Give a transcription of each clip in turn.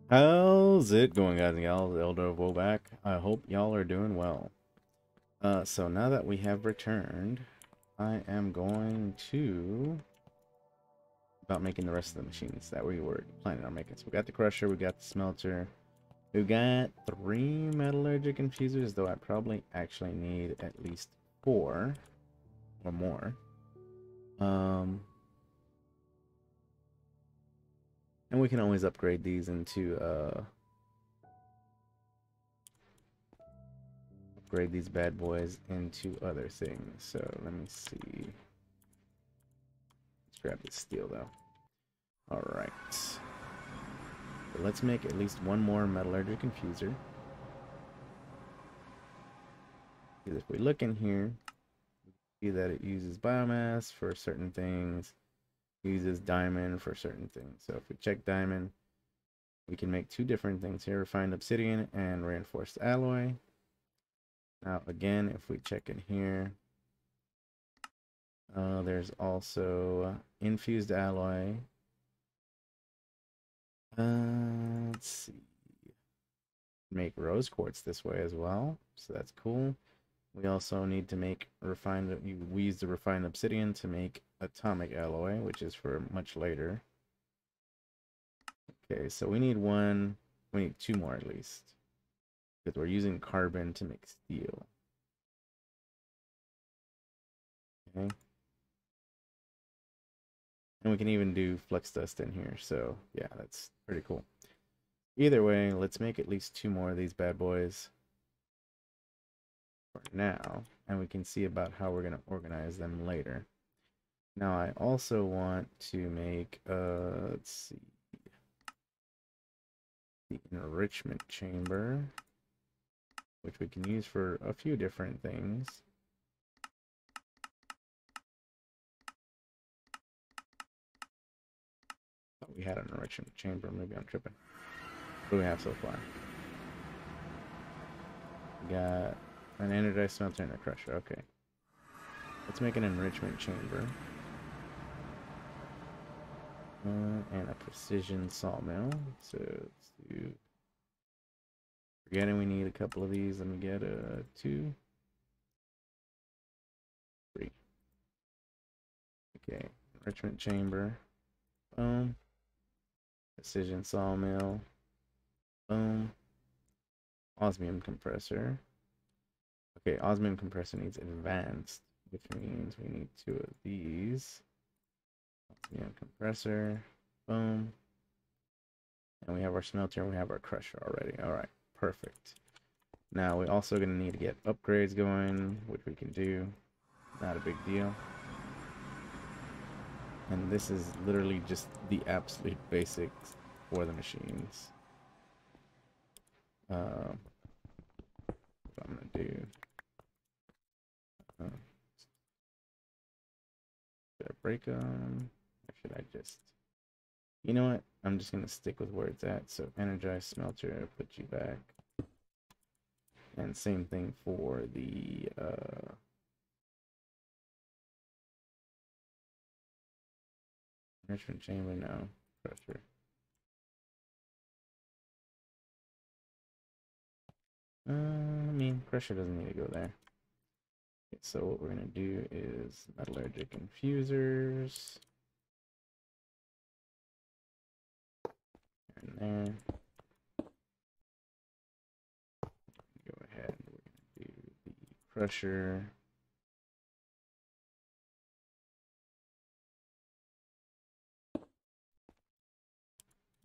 How's it going, guys and gals? Elderofwoe back. I hope y'all are doing well. So now that we have returned, I am going to about making the rest of the machines that we were planning on making. So we got the crusher, we got the smelter, we've got 3 metallurgic infusers, though I probably actually need at least 4 or more. And we can always upgrade these into upgrade these bad boys into other things. So let me see. Let's grab this steel though. All right. So let's make at least one more metallurgic infuser. Because if we look in here, we see that it uses biomass for certain things, uses diamond for certain things. So if we check diamond, we can make 2 different things here: refined obsidian and reinforced alloy. Now again, if we check in here, there's also infused alloy. Let's see. Make rose quartz this way as well, so that's cool. We also need to make refined. We use the refined obsidian to make atomic alloy, which is for much later. Okay, so we need 2 more at least, because we're using carbon to make steel. Okay. And we can even do flux dust in here, so yeah, that's pretty cool. Either way, let's make at least 2 more of these bad boys for now, and we can see about how we're going to organize them later. Now I also want to make, let's see, the enrichment chamber, which we can use for a few different things. Thought we had an enrichment chamber, maybe I'm tripping. What do we have so far? We got an energized smelter and a crusher, okay. Let's make an enrichment chamber. And a precision sawmill. So let's do. Forgetting we need a couple of these. Let me get 2, 3. Okay, enrichment chamber. Boom. Precision sawmill. Boom. Osmium compressor. Okay, osmium compressor needs advanced, which means we need 2 of these. Osmium compressor. Boom. And we have our smelter and we have our crusher already. Alright, perfect. Now we're also going to need to get upgrades going, which we can do. Not a big deal. And this is literally just the absolute basics for the machines. What I'm going to do. Should I break them? Or should I just... You know what? I'm just going to stick with where it's at. So energize smelter, put you back. And same thing for the enrichment chamber. No, pressure. I mean, pressure doesn't need to go there. Okay, so what we're going to do is metallurgic infusers. And there. Go ahead, we're going to do the crusher.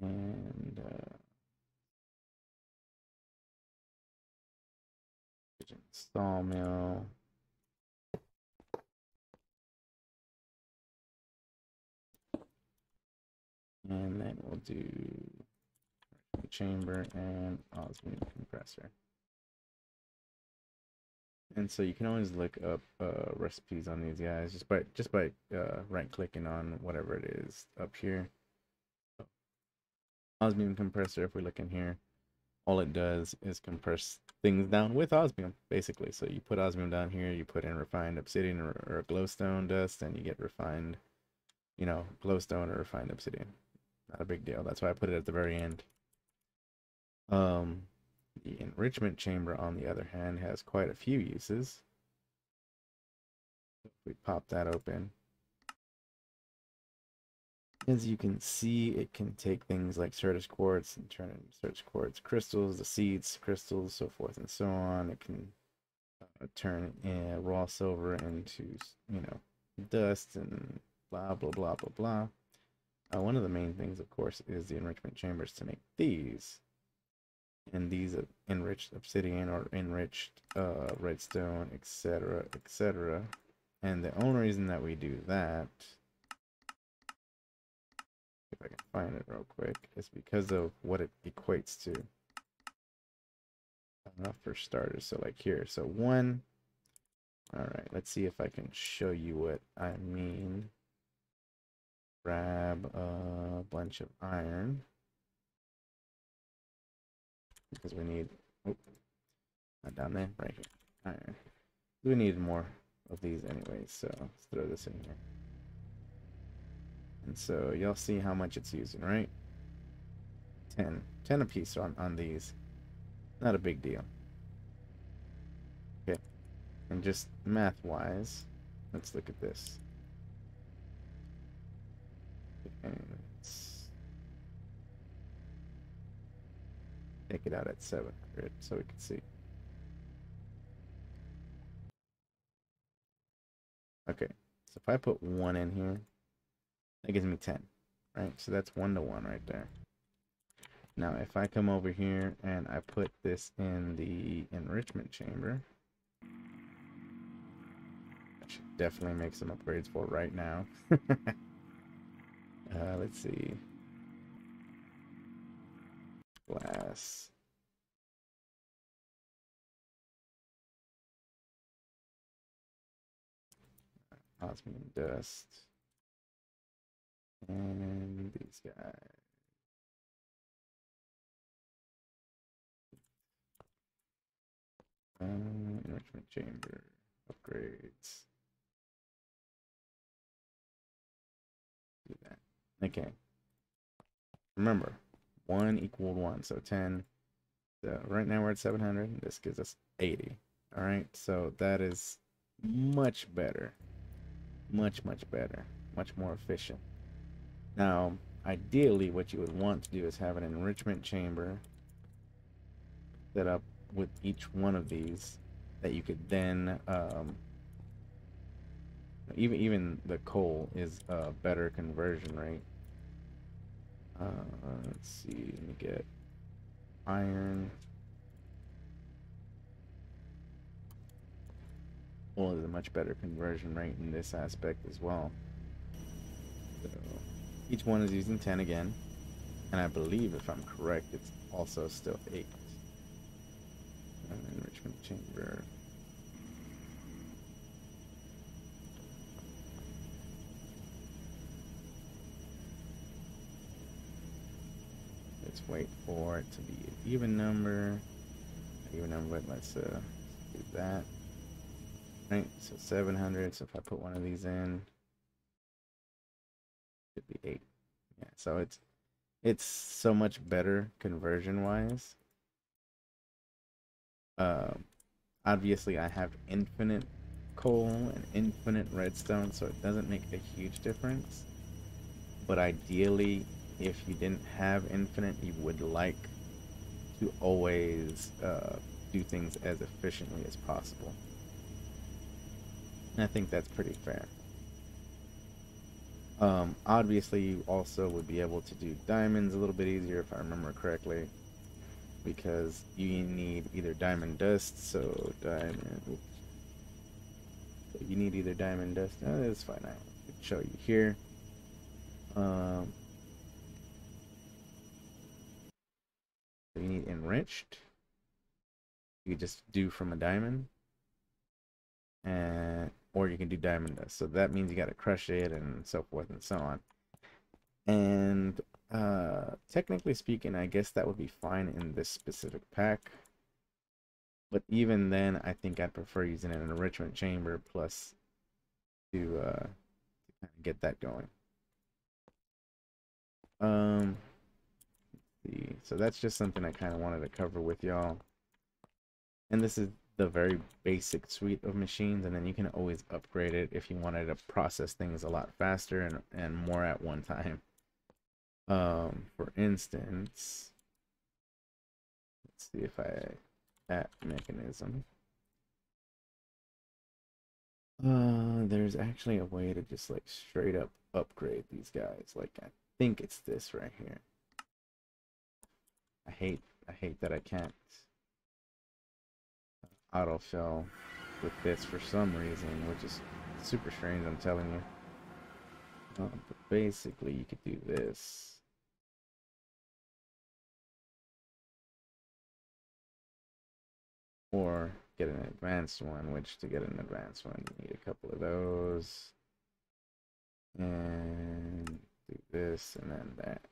And sawmill. And then we'll do chamber and osmium compressor. And so you can always look up recipes on these guys just by right clicking on whatever it is up here. Osmium compressor, if we look in here, all it does is compress things down with osmium, basically. So you put osmium down here, you put in refined obsidian or glowstone dust, and you get refined, glowstone or refined obsidian. Not a big deal. That's why I put it at the very end. Um, the enrichment chamber, on the other hand, has quite a few uses. If we pop that open, as you can see, it can take things like Certus quartz and turn it into Certus quartz crystals, the seeds, crystals, so forth and so on. It can turn raw silver into, dust and blah, blah, blah, blah, blah. One of the main things, of course, is the enrichment chambers to make these. And these enriched obsidian or enriched redstone, etc., etc. And the only reason that we do that, if I can find it real quick, is because of what it equates to. For starters, so like here, so one. All right, let's see if I can show you what I mean. Grab a bunch of iron because we need, oh, not down there, right here, iron. We need more of these anyways, so let's throw this in here. And so you'll see how much it's using, right? 10 a piece on these. Not a big deal. Okay, and just math-wise, let's look at this. And let's take it out at 700 so we can see. Okay, so if I put 1 in here, that gives me 10, right? So that's 1 to 1 right there. Now, if I come over here and I put this in the enrichment chamber, I should definitely make some upgrades for right now. Let's see. Glass. Osmium dust. And these guys. Enrichment chamber. Upgrades. Do that. Okay. Remember, 1 equaled 1, so 10. So right now we're at 700. This gives us 80. All right, so that is much better. Much, much better. Much more efficient. Now, ideally, what you would want to do is have an enrichment chamber set up with each one of these that you could then, even the coal is a better conversion rate. Let's see, let me get iron. Well, is a much better conversion rate in this aspect as well. So each one is using 10 again, and I believe, if I'm correct, it's also still 8. Enrichment chamber. Let's wait for it to be an even number. Even number, but let's do that. Right, so 700. So if I put one of these in, it should be 8. Yeah, so it's so much better conversion wise. Obviously I have infinite coal and infinite redstone, so it doesn't make a huge difference. But ideally, if you didn't have infinite, you would like to always do things as efficiently as possible. And I think that's pretty fair. Obviously, you also would be able to do diamonds a little bit easier, if I remember correctly, because you need either diamond dust, so diamond. So you need either diamond dust. Oh, that's fine. I can show you here. So you need enriched. You just do from a diamond, and or you can do diamond dust. So that means you got to crush it and so forth and so on. And technically speaking, I guess that would be fine in this specific pack. But even then, I think I'd prefer using an enrichment chamber plus to kind of get that going. Let's see. so that's just something I kind of wanted to cover with y'all. And this is the very basic suite of machines, and then you can always upgrade it if you wanted to process things a lot faster and more at one time. For instance, let's see if I at mechanism. There's actually a way to just like straight up upgrade these guys. Like I think it's this right here. I hate that I can't autofill with this for some reason, which is super strange, I'm telling you. But basically you could do this. Or get an advanced one, which to get an advanced one you need a couple of those. And do this and then that.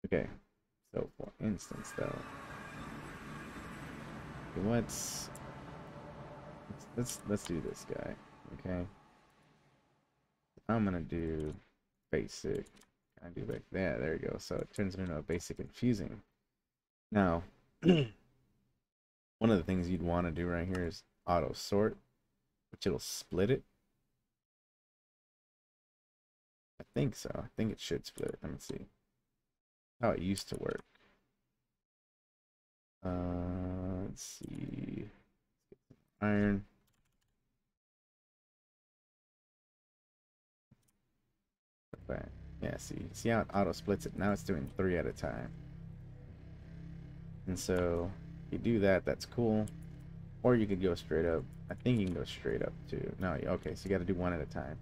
Okay, so for instance though, let's do this guy. Okay, I'm gonna do basic. I do like that. There you go. So it turns into a basic infusing. Now, one of the things you'd want to do right here is auto sort, which it'll split it. I think so. I think it should split it. Let me see how it used to work. Let's see. Iron. But yeah, see how it auto splits it. Now it's doing 3 at a time. And so if you do that, that's cool. Or you could go straight up. I think you can go straight up too. No, okay, so you got to do 1 at a time.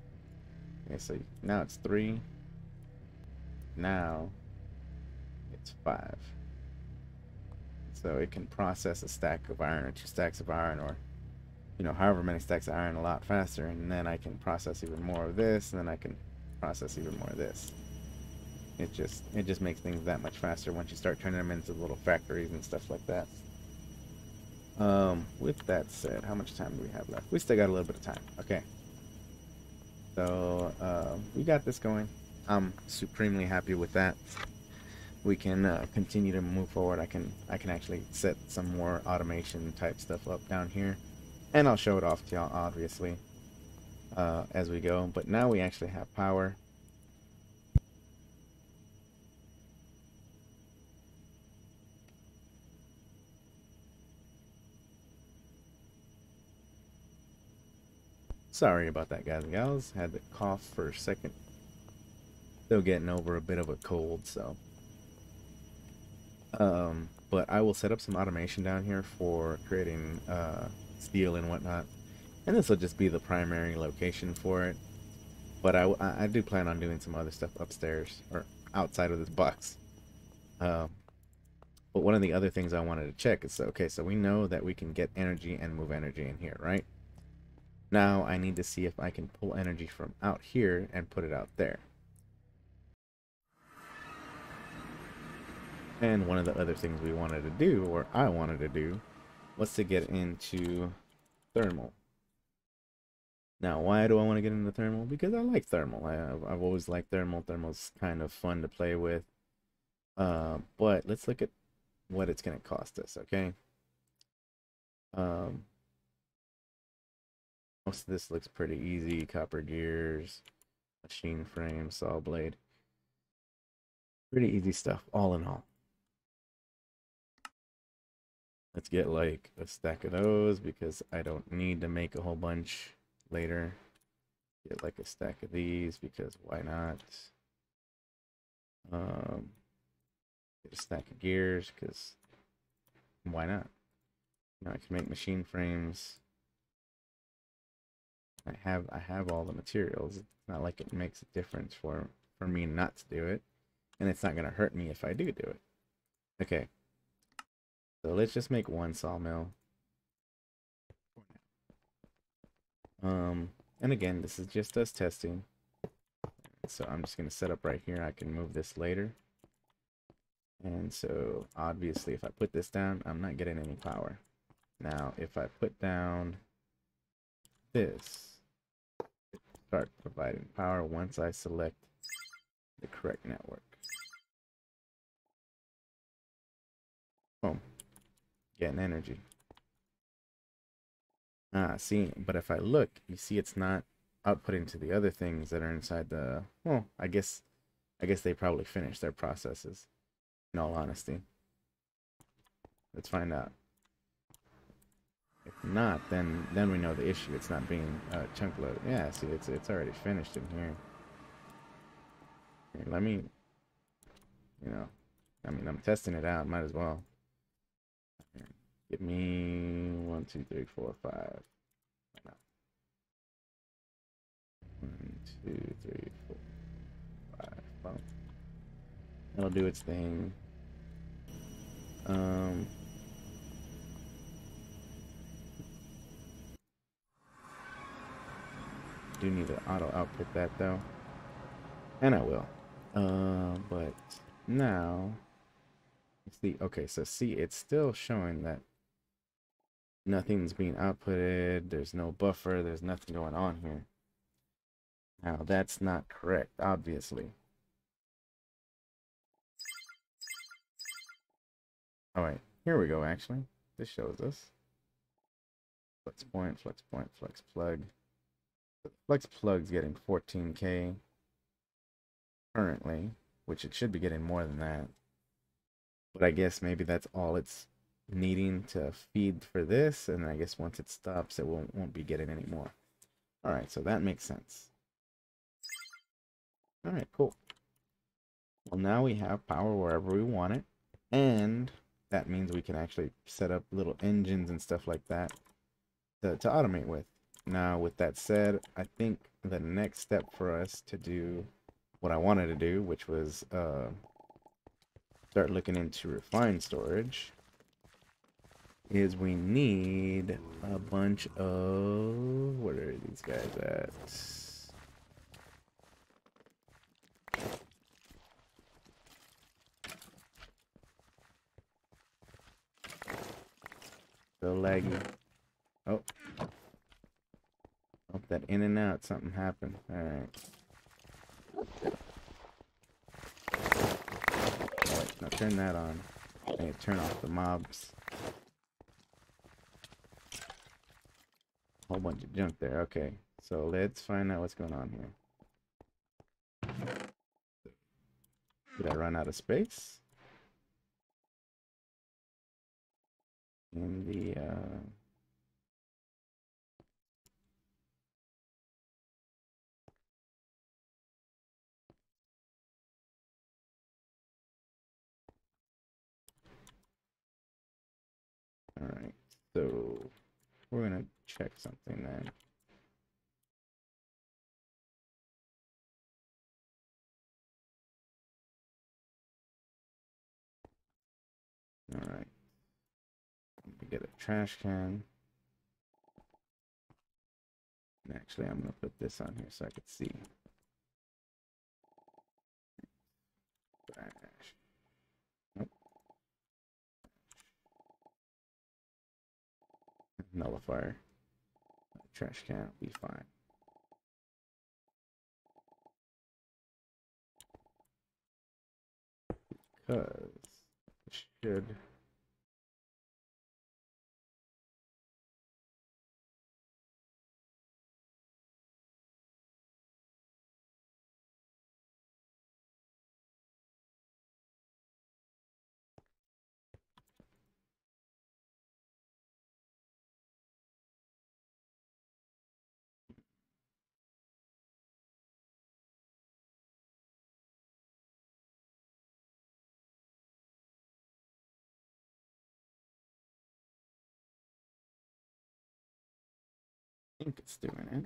Okay, so now it's 3. Now it's 5. So it can process a stack of iron or 2 stacks of iron, or you know, however many stacks of iron a lot faster. And then I can process even more of this, and then I can process even more of this. It just makes things that much faster once you start turning them into little factories and stuff like that. With that said, how much time do we have left? We still got a little bit of time. Okay. So we got this going. I'm supremely happy with that. We can continue to move forward. I can actually set some more automation type stuff up down here, and I'll show it off to y'all obviously as we go. But now we actually have power. Sorry about that, guys and gals. Had to cough for a second. Still getting over a bit of a cold, so. But I will set up some automation down here for creating steel and whatnot. And this will just be the primary location for it. But I do plan on doing some other stuff upstairs or outside of this box. But one of the other things I wanted to check is, okay, so we know that we can get energy and move energy in here, right? Now I need to see if I can pull energy from out here and put it out there. And one of the other things we wanted to do, or I wanted to do, was to get into thermal. Now, why do I want to get into thermal? Because I like thermal. I've always liked thermal. Thermal's kind of fun to play with. But let's look at what it's going to cost us, okay? Most of this looks pretty easy. Copper gears, machine frame, saw blade. Pretty easy stuff, all in all. Let's get like a stack of those because I don't need to make a whole bunch later. Get like a stack of these because why not? Get a stack of gears because why not? You know, I can make machine frames. I have all the materials. It's not like it makes a difference for me not to do it, and it's not gonna hurt me if I do it. Okay, so let's just make 1 sawmill. And again, this is just us testing. So I'm just gonna set up right here. I can move this later. And so obviously if I put this down, I'm not getting any power. Now if I put down this, start providing power once I select the correct network. Boom. Getting energy. Ah, see, but if I look, you see it's not outputting to the other things that are inside the, well, I guess they probably finished their processes, in all honesty. Let's find out. If not, then we know the issue. It's not being chunk loaded. Yeah, see, it's already finished in here. Here, let me, you know, I mean, I'm testing it out. Might as well. Here, give me 1, 2, 3, 4, 5. No. 1, 2, 3, 4, 5. Well, it'll do its thing. Um, do need to auto output that though, and I will. But now, see, okay, so see, it's still showing that nothing's being outputted. There's no buffer. There's nothing going on here. Now that's not correct, obviously. All right, here we go. Actually, this shows us flex point, flex point, flex plug. The flex plug's getting 14K currently, which it should be getting more than that. But I guess maybe that's all it's needing to feed for this, and I guess once it stops, it won't be getting any more. All right, so that makes sense. All right, cool. Well, now we have power wherever we want it, and that means we can actually set up little engines and stuff like that to automate with. Now, with that said, I think the next step for us to do what I wanted to do, which was start looking into refined storage, is we need a bunch of, where are these guys at? So laggy. Oh, that in and out, something happened. All right. Oh, wait, now turn that on. Hey, turn off the mobs. Whole bunch of junk there. Okay, so let's find out what's going on here. Did I run out of space? In the all right, so we're gonna check something then. All right, let me get a trash can. And actually, I'm gonna put this on here so I could see. Trash. Nope. Nullifier. Trash can will be fine. Because it should. I think it's doing it.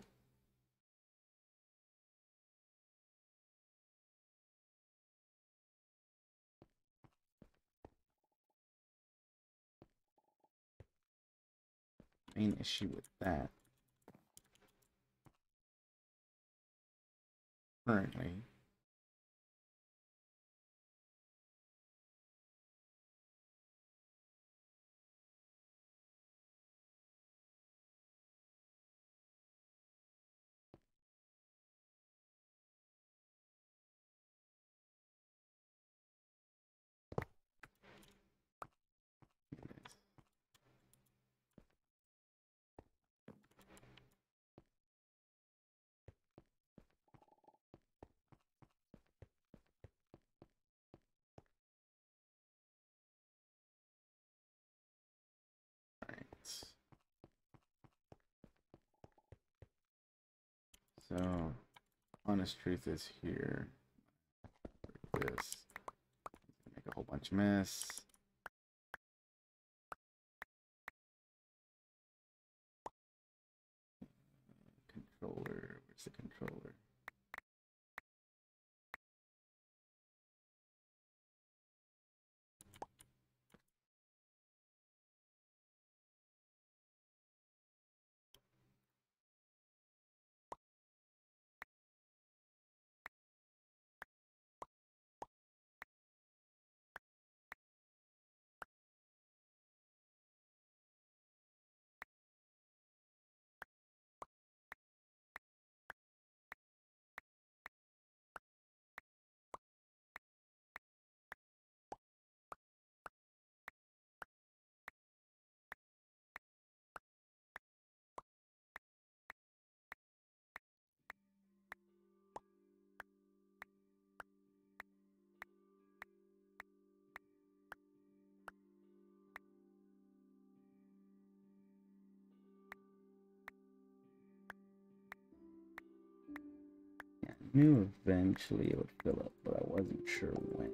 Main issue with that currently So, honest truth is here. This. Make a whole bunch of mess. Controller. Where's the controller? Yeah, I knew eventually it would fill up, but I wasn't sure when.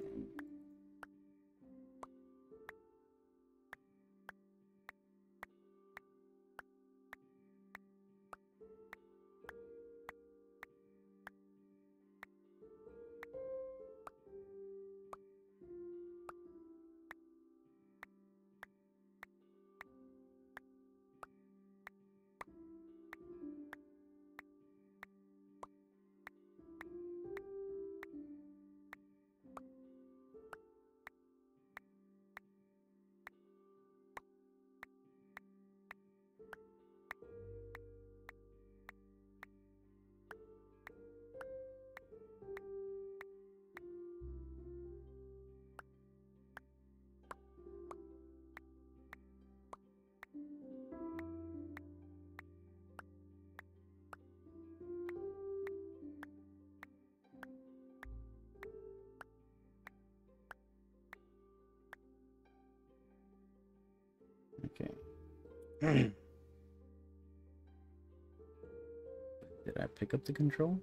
Okay. Did I pick up the control?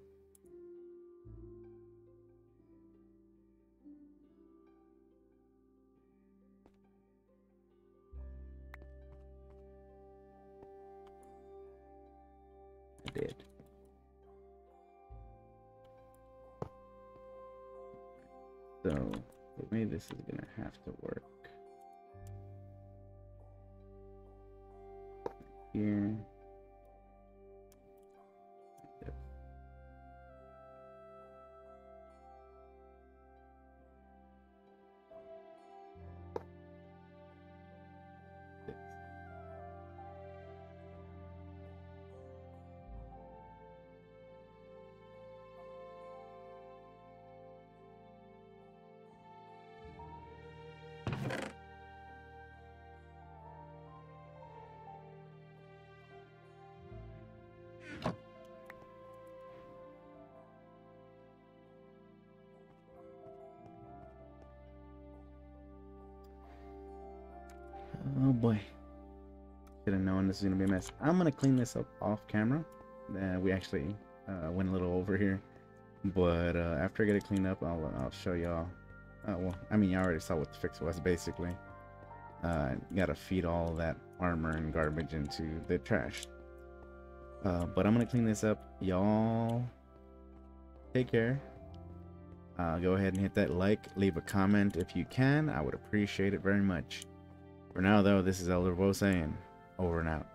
I did. So, for me, this is gonna have to work. Here. Oh boy. Should have known this was gonna be a mess. I'm gonna clean this up off camera. We actually went a little over here, but after I get it cleaned up, I'll show y'all. Well, I mean, you already saw what the fix was basically. Gotta feed all that armor and garbage into the trash. But I'm gonna clean this up. Y'all take care. Go ahead and hit that like, leave a comment if you can. I would appreciate it very much. For now, though, this is Elderofwoe saying over and out.